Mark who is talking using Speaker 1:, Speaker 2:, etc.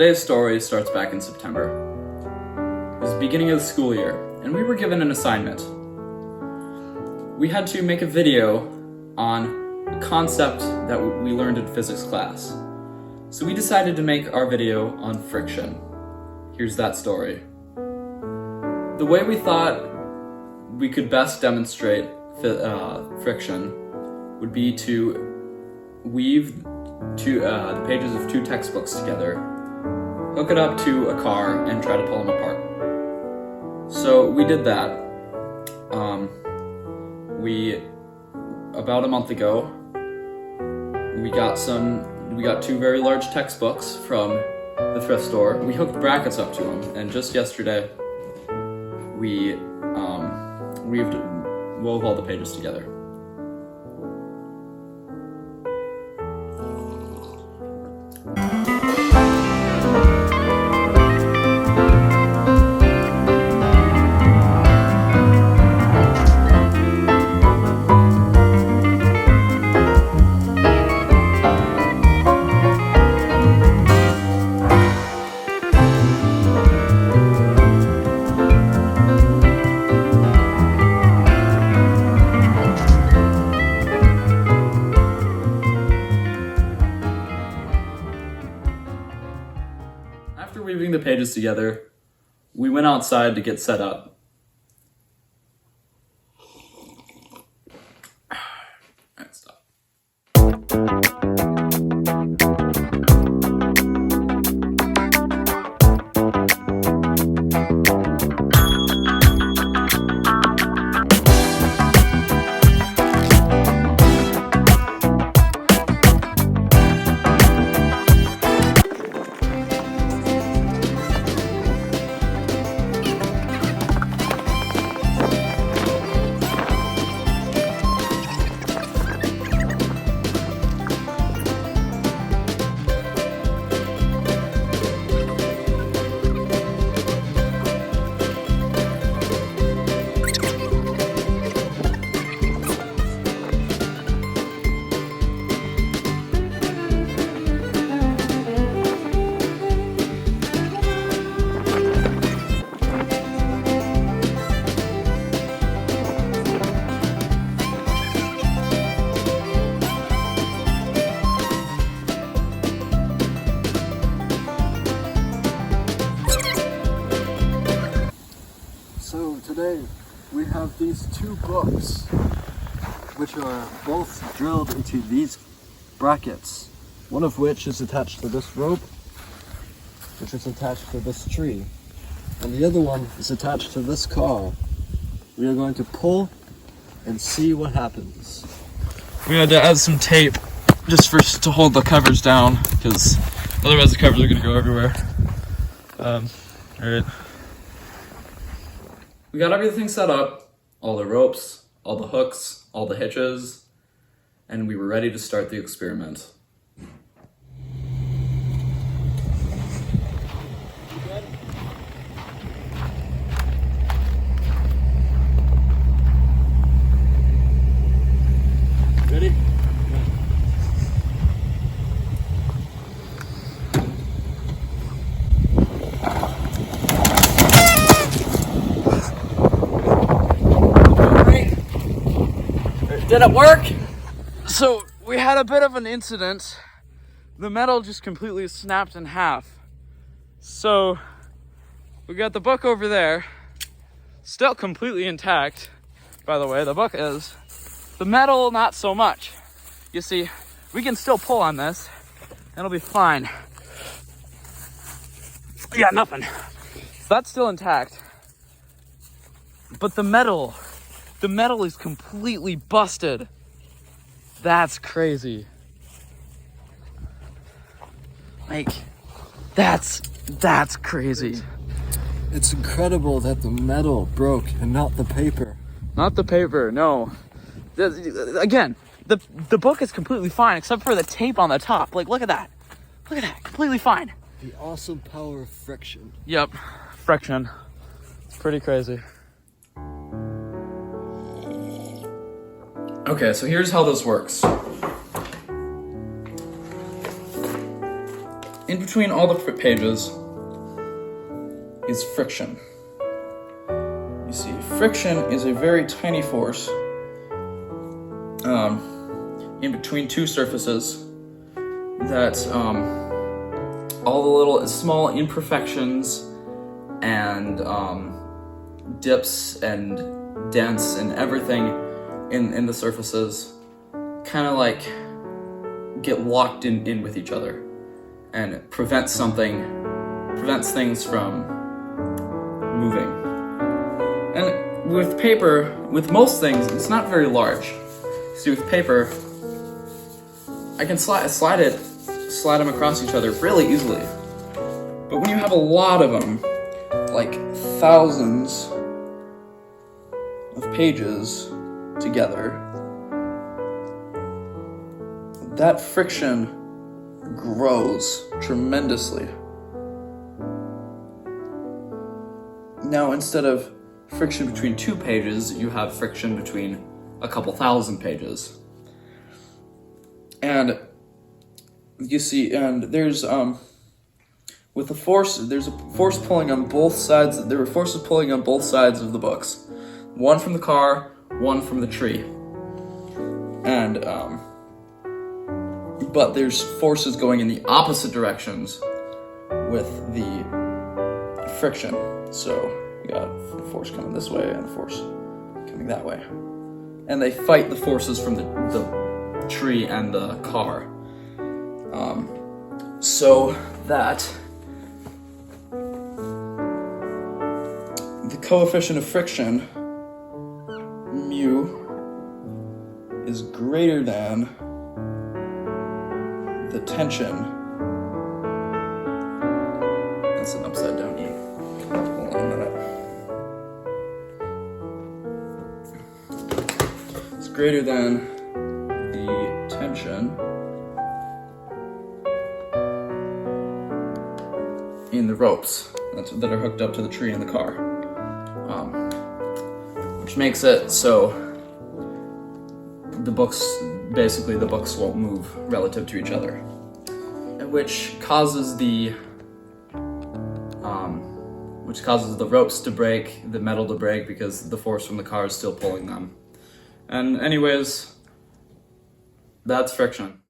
Speaker 1: Today's story starts back in September. It was the beginning of the school year, and we were given an assignment. We had to make a video on a concept that we learned in physics class. So we decided to make our video on friction. Here's that story. The way we thought we could best demonstrate friction would be to weave the pages of two textbooks together, hook it up to a car, and try to pull them apart. So we did that. About a month ago, we got two very large textbooks from the thrift store. We hooked brackets up to them, and just yesterday, we wove all the pages together. After weaving the pages together, we went outside to get set up. Alright, stop.
Speaker 2: So today we have these two books which are both drilled into these brackets, one of which is attached to this rope, which is attached to this tree, and the other one is attached to this car. We are going to pull and see what happens.
Speaker 1: We had to add some tape just to hold the covers down, because otherwise the covers are going to go everywhere. Alright. We got everything set up, all the ropes, all the hooks, all the hitches, and we were ready to start the experiment.
Speaker 2: Ready?
Speaker 1: Did it work? So we had a bit of an incident. The metal just completely snapped in half. So we got the book over there, still completely intact, by the way, the book is. The metal, not so much. You see, we can still pull on this, and it'll be fine. Yeah, nothing. So that's still intact. But the metal is completely busted. That's crazy. Like, that's crazy.
Speaker 2: It's incredible that the metal broke and not the paper.
Speaker 1: Not the paper, no. Again, the book is completely fine except for the tape on the top. Like, look at that. Look at that, completely fine.
Speaker 2: The awesome power of friction.
Speaker 1: Yep, friction. It's pretty crazy. Okay, so here's how this works. in between all the pages is friction. You see, friction is a very tiny force in between two surfaces that all the little small imperfections and dips and dents and everything in the surfaces kind of like get locked in with each other, and it prevents things from moving. And with paper, with most things, it's not very large. See, with paper, I can slide them across each other really easily. But when you have a lot of them, like thousands of pages together, that friction grows tremendously. Now, instead of friction between 2 pages, you have friction between a couple thousand pages. And you see, and there's with the force, there's a force pulling on both sides. There were forces pulling on both sides of the books. One from the car, one from the tree. And but there's forces going in the opposite directions with the friction. So you got the force coming this way and the force coming that way. And they fight the forces from the tree and the car. So that the coefficient of friction, mu, is greater than the tension. That's an upside down E. Hold on a minute. It's greater than the tension in the ropes that are hooked up to the tree and the car. Which makes it so the books won't move relative to each other, which causes the ropes to break, the metal to break, because the force from the car is still pulling them. And anyways, that's friction.